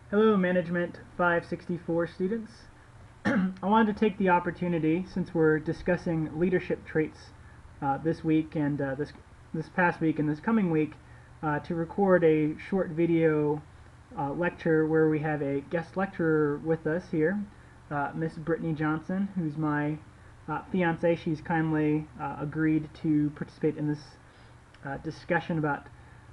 Hello, Management 564 students. I wanted to take the opportunity, since we're discussing leadership traits this week and this past week and this coming week, to record a short video lecture where we have a guest lecturer with us here, Miss Brittany Johnson, who's my fiance. She's kindly agreed to participate in this discussion about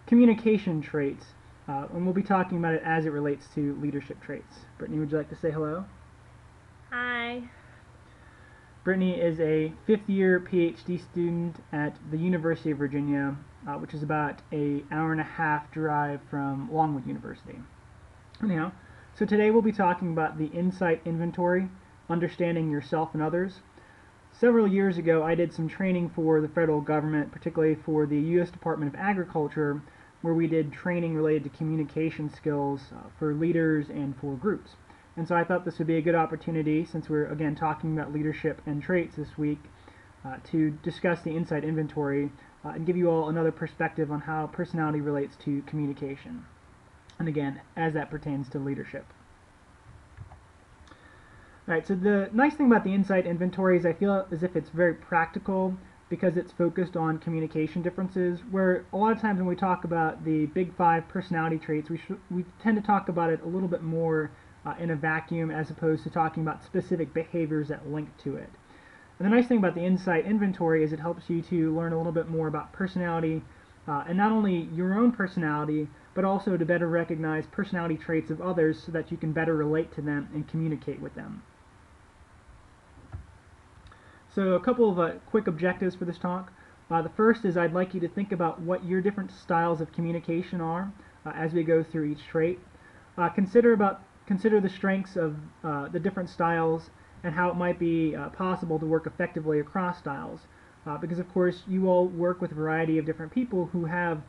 communication traits. And we'll be talking about it as it relates to leadership traits. Brittany, would you like to say hello? Hi. Brittany is a fifth-year PhD student at the University of Virginia, which is about an hour and a half drive from Longwood University. Anyhow, so today we'll be talking about the insight inventory, understanding yourself and others. Several years ago, I did some training for the federal government, particularly for the U.S. Department of Agriculture, where we did training related to communication skills for leaders and for groups. And so I thought this would be a good opportunity, since we're again talking about leadership and traits this week, to discuss the insight inventory and give you all another perspective on how personality relates to communication. And again, as that pertains to leadership. Alright, so the nice thing about the insight inventory is I feel as if it's very practical because it's focused on communication differences, where a lot of times when we talk about the big five personality traits, we tend to talk about it a little bit more in a vacuum as opposed to talking about specific behaviors that link to it. And the nice thing about the insight inventory is it helps you to learn a little bit more about personality, and not only your own personality, but also to better recognize personality traits of others so that you can better relate to them and communicate with them. So a couple of quick objectives for this talk. The first is I'd like you to think about what your different styles of communication are as we go through each trait. Consider the strengths of the different styles and how it might be possible to work effectively across styles. Because of course you all work with a variety of different people who have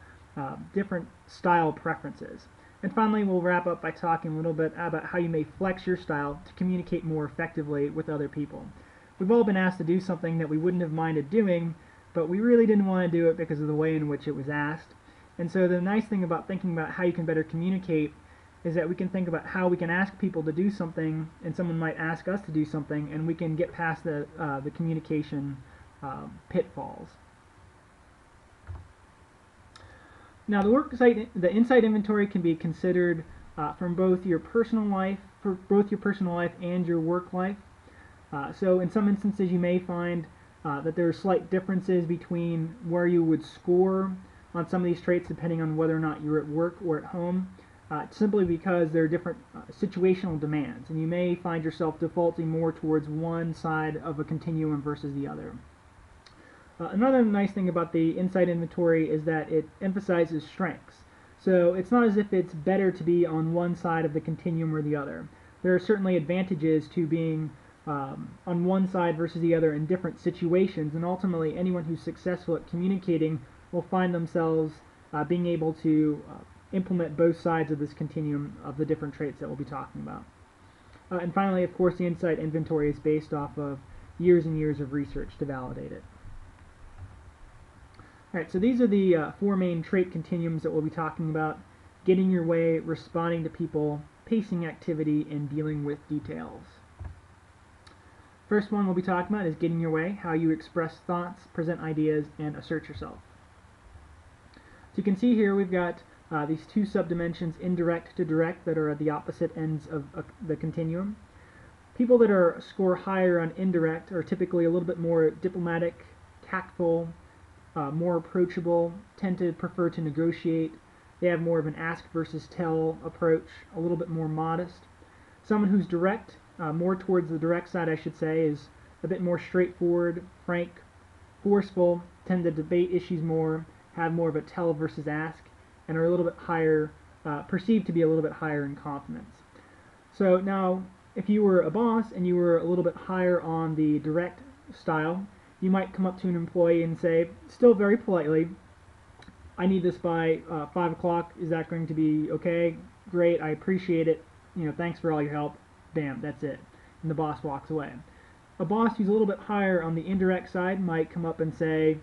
different style preferences. And finally, we'll wrap up by talking a little bit about how you may flex your style to communicate more effectively with other people. We've all been asked to do something that we wouldn't have minded doing, but we really didn't want to do it because of the way in which it was asked. And so the nice thing about thinking about how you can better communicate is that we can think about how we can ask people to do something, and someone might ask us to do something, and we can get past the communication pitfalls. Now, the insight inventory can be considered from both your personal life, and your work life. So in some instances you may find that there are slight differences between where you would score on some of these traits depending on whether or not you're at work or at home, simply because there are different situational demands, and you may find yourself defaulting more towards one side of a continuum versus the other. Another nice thing about the insight inventory is that it emphasizes strengths. So it's not as if it's better to be on one side of the continuum or the other. There are certainly advantages to being on one side versus the other in different situations, and ultimately anyone who's successful at communicating will find themselves being able to implement both sides of this continuum of the different traits that we'll be talking about. And finally, of course, the insight inventory is based off of years and years of research to validate it. Alright, so these are the four main trait continuums that we'll be talking about: getting your way, responding to people, pacing activity, and dealing with details. First one we'll be talking about is getting your way, how you express thoughts, present ideas, and assert yourself. So you can see here we've got these two subdimensions, indirect to direct, that are at the opposite ends of the continuum. People that score higher on indirect are typically a little bit more diplomatic, tactful, more approachable, tend to prefer to negotiate. They have more of an ask versus tell approach, a little bit more modest. Someone who's direct, more towards the direct side I should say, is a bit more straightforward, frank, forceful, tend to debate issues more, have more of a tell versus ask, and are a little bit higher, perceived to be a little bit higher in confidence. So now, if you were a boss and you were a little bit higher on the direct style, you might come up to an employee and say, still very politely, I need this by 5 o'clock, is that going to be okay? Great, I appreciate it, thanks for all your help. Bam, that's it. And the boss walks away. A boss who's a little bit higher on the indirect side might come up and say,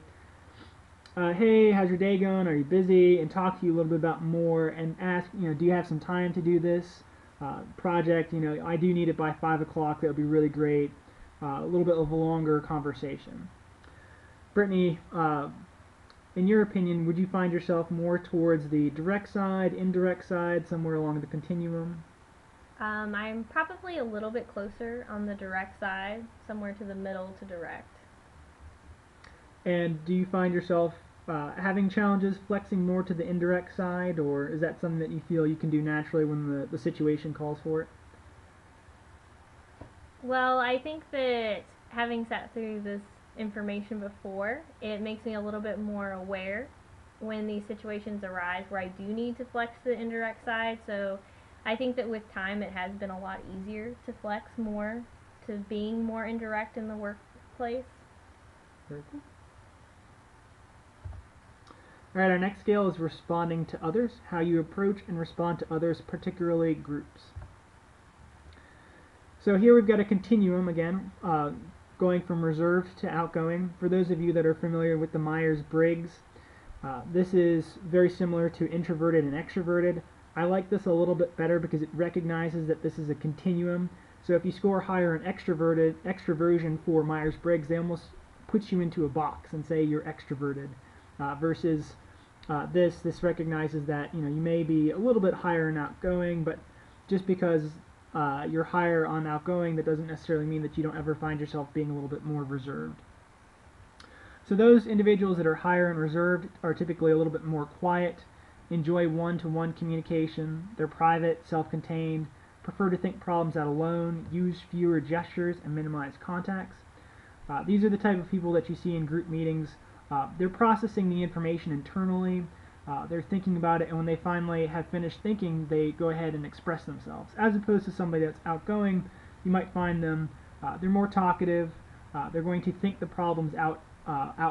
hey, how's your day going? Are you busy? And talk to you a little bit about more and ask, do you have some time to do this? project, I do need it by 5 o'clock, that would be really great. A little bit of a longer conversation. Brittany, in your opinion, would you find yourself more towards the direct side, indirect side, somewhere along the continuum? I'm probably a little bit closer on the direct side, somewhere to the middle to direct. And do you find yourself having challenges flexing more to the indirect side, or is that something that you feel you can do naturally when the situation calls for it? Well, I think that having sat through this information before, it makes me a little bit more aware when these situations arise where I do need to flex the indirect side. So I think that with time, it has been a lot easier to flex more to being more indirect in the workplace. Very cool. All right, our next scale is responding to others, how you approach and respond to others, particularly groups. So here we've got a continuum again, going from reserved to outgoing. For those of you that are familiar with the Myers-Briggs, this is very similar to introverted and extroverted. I like this a little bit better because it recognizes that this is a continuum. So if you score higher in extroversion for Myers-Briggs, they almost puts you into a box and say you're extroverted, versus this recognizes that you may be a little bit higher in outgoing, but just because you're higher on outgoing, that doesn't necessarily mean that you don't ever find yourself being a little bit more reserved. So those individuals that are higher and reserved are typically a little bit more quiet, enjoy one-to-one communication, they're private, self-contained, prefer to think problems out alone, use fewer gestures, and minimize contacts. These are the type of people that you see in group meetings. They're processing the information internally, they're thinking about it, and when they finally have finished thinking, they go ahead and express themselves. As opposed to somebody that's outgoing, you might find them, they're more talkative, they're going to think the problems out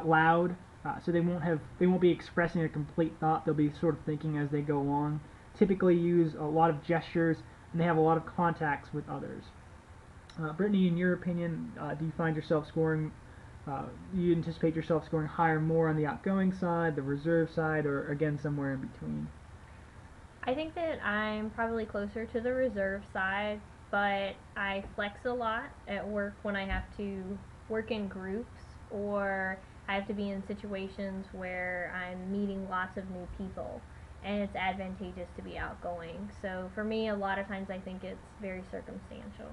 loud, so they won't be expressing a complete thought. They'll be sort of thinking as they go along. Typically use a lot of gestures, and they have a lot of contacts with others. Brittany, in your opinion, do you find yourself scoring? You anticipate yourself scoring higher, more on the outgoing side, the reserve side, or again somewhere in between? I think that I'm probably closer to the reserve side, but I flex a lot at work when I have to work in groups or I have to be in situations where I'm meeting lots of new people and it's advantageous to be outgoing. So for me, a lot of times I think it's very circumstantial.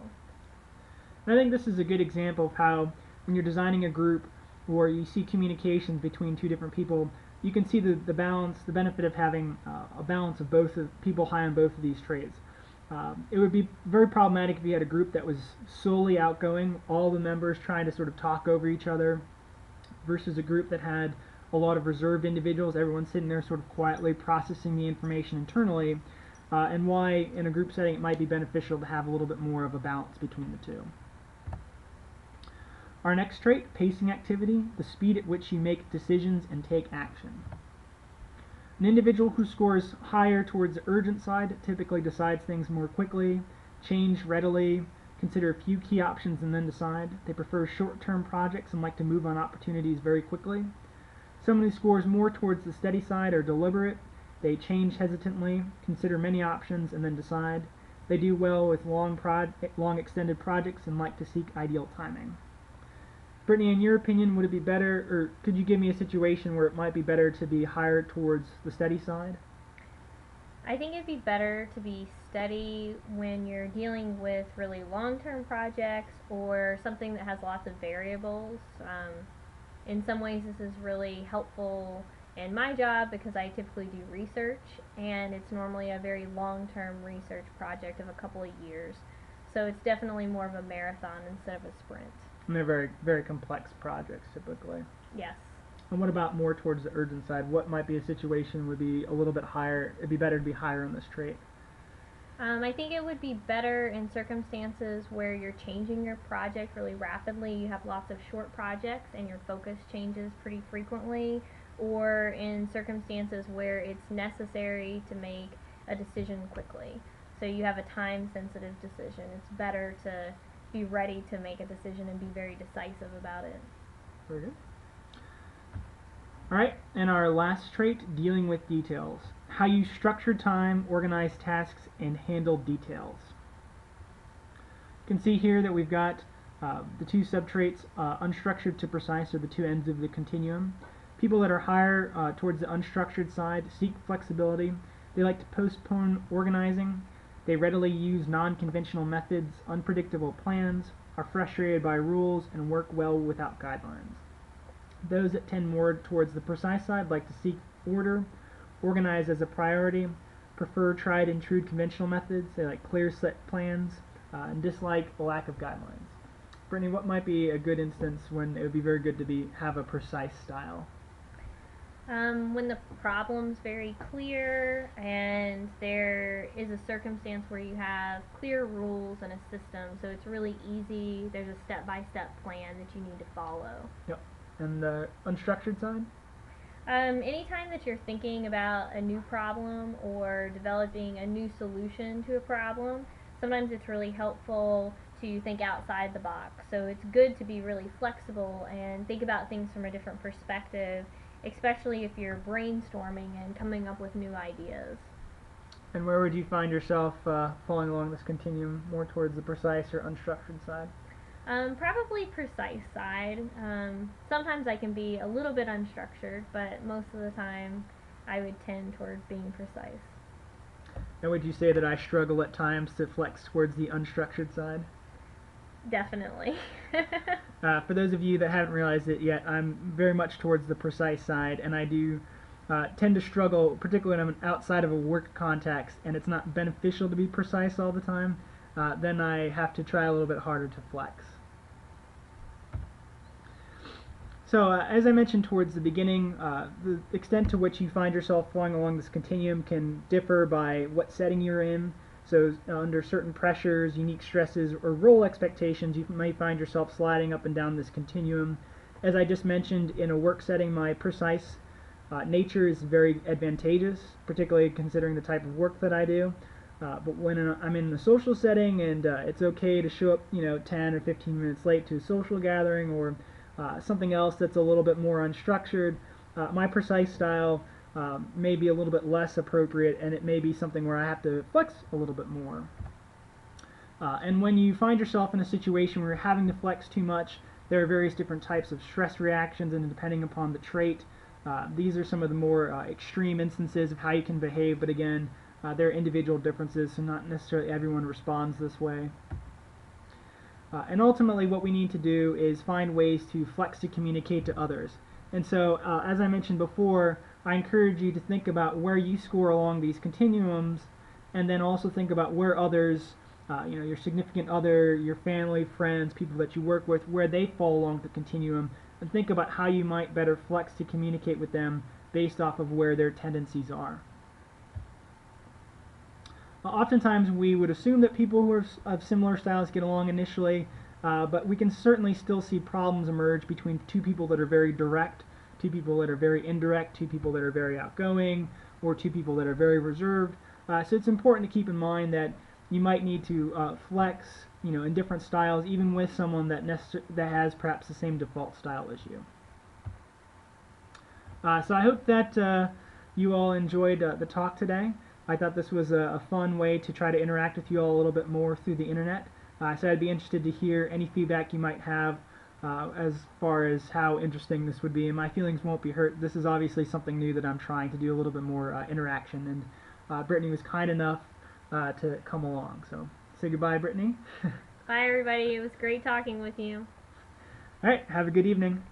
And I think this is a good example of how when you're designing a group or you see communications between two different people, you can see the balance, the benefit of having a balance of both of people high on both of these traits. It would be very problematic if you had a group that was solely outgoing, all the members trying to sort of talk over each other, versus a group that had a lot of reserved individuals, everyone sitting there sort of quietly processing the information internally, and why in a group setting it might be beneficial to have a little bit more of a balance between the two. Our next trait, pacing activity, the speed at which you make decisions and take action. An individual who scores higher towards the urgent side typically decides things more quickly, change readily, consider a few key options and then decide. They prefer short-term projects and like to move on opportunities very quickly. Someone who scores more towards the steady side are deliberate. They change hesitantly, consider many options, and then decide. They do well with long extended projects and like to seek ideal timing. Brittany, in your opinion, would it be better, or could you give me a situation where it might be better to be higher towards the steady side? I think it'd be better to be steady when you're dealing with really long-term projects or something that has lots of variables. In some ways, this is really helpful in my job because I typically do research, and it's normally a very long-term research project of a couple of years. So it's definitely more of a marathon instead of a sprint. And they're very, very complex projects typically. Yes. And what about more towards the urgent side? What might be a situation would be a little bit higher? It'd be better to be higher on this trait. I think it would be better in circumstances where you're changing your project really rapidly. You have lots of short projects and your focus changes pretty frequently, or in circumstances where it's necessary to make a decision quickly. So you have a time sensitive decision. It's better to be ready to make a decision and be very decisive about it. Very good. All right, and our last trait, dealing with details. how you structure time, organize tasks, and handle details. You can see here that we've got the two subtraits, unstructured to precise, are the two ends of the continuum. People that are higher towards the unstructured side seek flexibility. They like to postpone organizing. They readily use non-conventional methods, unpredictable plans, are frustrated by rules, and work well without guidelines. Those that tend more towards the precise side like to seek order, organize as a priority, prefer tried and true conventional methods. They like clear set plans, and dislike the lack of guidelines. Brittany, what might be a good instance when it would be very good to have a precise style? When the problem's very clear and there is a circumstance where you have clear rules and a system, so it's really easy, there's a step-by-step plan that you need to follow. Yep. And the unstructured side? Anytime that you're thinking about a new problem or developing a new solution to a problem, sometimes it's really helpful to think outside the box. So it's good to be really flexible and think about things from a different perspective, especially if you're brainstorming and coming up with new ideas. And where would you find yourself falling along this continuum, more towards the precise or unstructured side? Probably precise side. Sometimes I can be a little bit unstructured, but most of the time I would tend towards being precise. And would you say that I struggle at times to flex towards the unstructured side? Definitely. For those of you that haven't realized it yet, I'm very much towards the precise side, and I do tend to struggle, particularly when I'm outside of a work context and it's not beneficial to be precise all the time. Then I have to try a little bit harder to flex. So as I mentioned towards the beginning, the extent to which you find yourself falling along this continuum can differ by what setting you're in. So under certain pressures, unique stresses, or role expectations, you may find yourself sliding up and down this continuum. As I just mentioned, in a work setting, my precise nature is very advantageous, particularly considering the type of work that I do. But when I'm in a social setting and it's okay to show up, 10 or 15 minutes late to a social gathering or something else that's a little bit more unstructured, my precise style may be a little bit less appropriate, and it may be something where I have to flex a little bit more. And when you find yourself in a situation where you're having to flex too much, there are various different types of stress reactions, and depending upon the trait, these are some of the more extreme instances of how you can behave, but again, there are individual differences, so not necessarily everyone responds this way. And ultimately what we need to do is find ways to flex to communicate to others. And so, as I mentioned before, I encourage you to think about where you score along these continuums, and then also think about where others, your significant other, your family, friends, people that you work with, where they fall along the continuum, and think about how you might better flex to communicate with them based off of where their tendencies are. Oftentimes we would assume that people who are of similar styles get along initially, but we can certainly still see problems emerge between two people that are very direct, two people that are very indirect, two people that are very outgoing, or two people that are very reserved. So it's important to keep in mind that you might need to flex, in different styles, even with someone that has perhaps the same default style as you. So I hope that you all enjoyed the talk today. I thought this was a fun way to try to interact with you all a little bit more through the internet. So I'd be interested to hear any feedback you might have as far as how interesting this would be, and my feelings won't be hurt. This is obviously something new that I'm trying to do a little bit more interaction, and Brittany was kind enough to come along. So say goodbye, Brittany. Bye, everybody. It was great talking with you. All right, have a good evening.